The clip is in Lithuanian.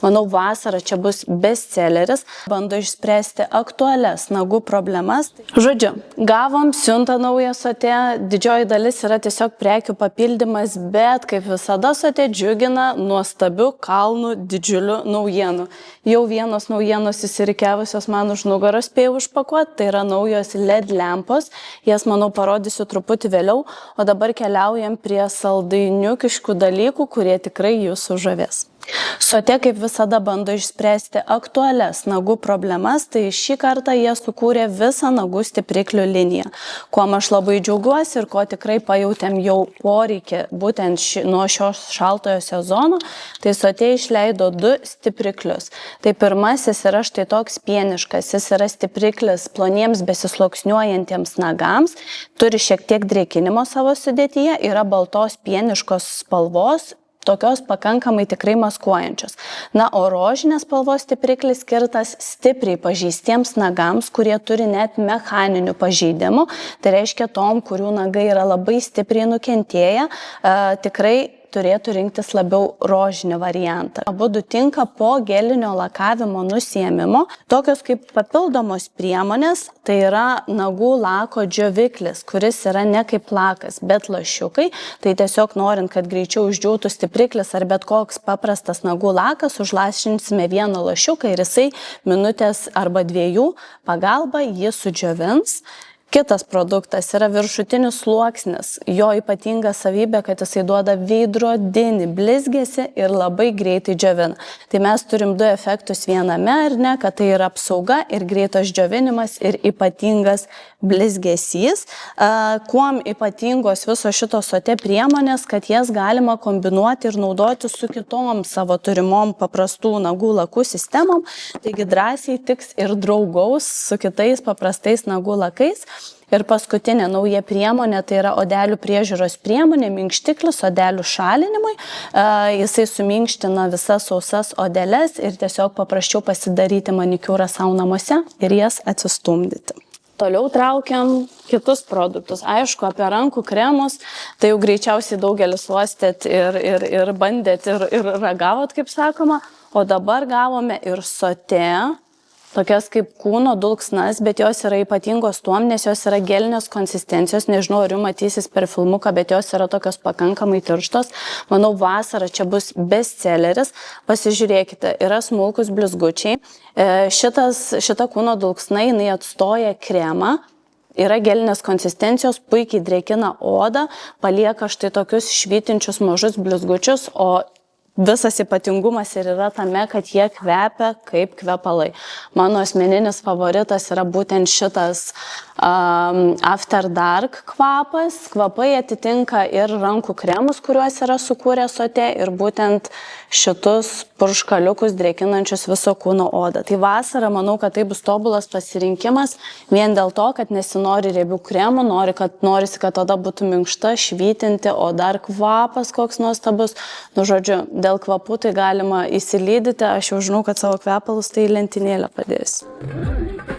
Manau, vasara čia bus bestselleris, bando išspręsti aktualias nagų problemas. Žodžiu, gavom siuntą naują Sotė, didžioji dalis yra tiesiog prekių papildymas, bet kaip visada Sotė džiugina nuostabių kalnų didžiulių naujienų. Jau vienos naujienos įsirikiavusios man už nugaros spėjau užpakuoti, tai yra naujos LED lempos, jas manau parodysiu truputį vėliau, o dabar keliaujam prie saldainiukiškų dalykų, kurie tikrai jūs sužavės. Sotė kaip visada bando išspręsti aktualias nagų problemas, tai šį kartą jie sukūrė visą nagų stipriklių liniją. Kuom aš labai džiaugiuosi ir ko tikrai pajautėm jau poreikį būtent nuo šios šaltojo sezono, tai Sotė išleido 2 stipriklius. Tai pirmasis yra štai toks pieniškas, jis yra stipriklis ploniems besisluoksniuojantiems nagams, turi šiek tiek drėkinimo savo sudėtyje, yra baltos pieniškos spalvos, tokios pakankamai tikrai maskuojančios. Na, o rožinės spalvos stipriklis skirtas stipriai pažeistiems nagams, kurie turi net mechaninių pažeidimų. Tai reiškia tom, kurių nagai yra labai stipriai nukentėję, tikrai turėtų rinktis labiau rožinį variantą. Abudu tinka po gelinio lakavimo nusiėmimo. Tokios kaip papildomos priemonės, tai yra nagų lako džioviklis, kuris yra ne kaip lakas, bet lašiukai. Tai tiesiog norint, kad greičiau išdžiūtų stipriklis ar bet koks paprastas nagų lakas, užlašinsime vieną lašiuką ir jisai minutės arba 2 pagalba jį sudžiovins. Kitas produktas yra viršutinis sluoksnis. Jo ypatinga savybė, kad jisai duoda veidrodinį blizgesį ir labai greitai džiovina. Tai mes turim 2 efektus viename, ar ne, kad tai yra apsauga ir greitas džiovinimas ir ypatingas blizgesys. Kuom ypatingos viso šitos Sotė priemonės, kad jas galima kombinuoti ir naudoti su kitom savo turimom paprastų nagų lakų sistemom. Taigi drąsiai tiks ir draugaus su kitais paprastais nagų lakais. Ir paskutinė nauja priemonė, tai yra odelių priežiūros priemonė, minkštiklis odelių šalinimui. Jisai suminkština visas sausas odeles ir tiesiog paprasčiau pasidaryti manikiūrą savo namuose ir jas atsistumdyti. Toliau traukiam kitus produktus. Aišku, apie rankų kremus, tai jau greičiausiai daugelis uostėt ir bandėt ir ragavot, kaip sakoma. O dabar gavome ir Sotė. Tokias kaip kūno dulksnas, bet jos yra ypatingos tuom, nes jos yra gelinės konsistencijos. Nežinau, ar jums matysis per filmuką, bet jos yra tokios pakankamai tirštos. Manau, vasara čia bus bestselleris. Pasižiūrėkite, yra smulkus blizgučiai. Šita kūno dulksna, jinai atstoja kremą. Yra gelinės konsistencijos, puikiai drėkina odą, palieka štai tokius švytinčius mažus blizgučius, o visas ypatingumas ir yra tame, kad jie kvepia kaip kvepalai. Mano asmeninis favoritas yra būtent šitas After Dark kvapas. Kvapai atitinka ir rankų kremus, kuriuos yra sukūrę Sotė, ir būtent šitus purškaliukus drėkinančius viso kūno odą. Tai vasara, manau, kad tai bus tobulas pasirinkimas vien dėl to, kad nesinori riebių kremų, norisi, kad oda būtų minkšta, švytinti, o dar kvapas koks nuostabus. Nu, žodžiu, dėl kvapų tai galima įsilydyti, aš jau žinau, kad savo kvepalus tai į lentynėlę padėsiu.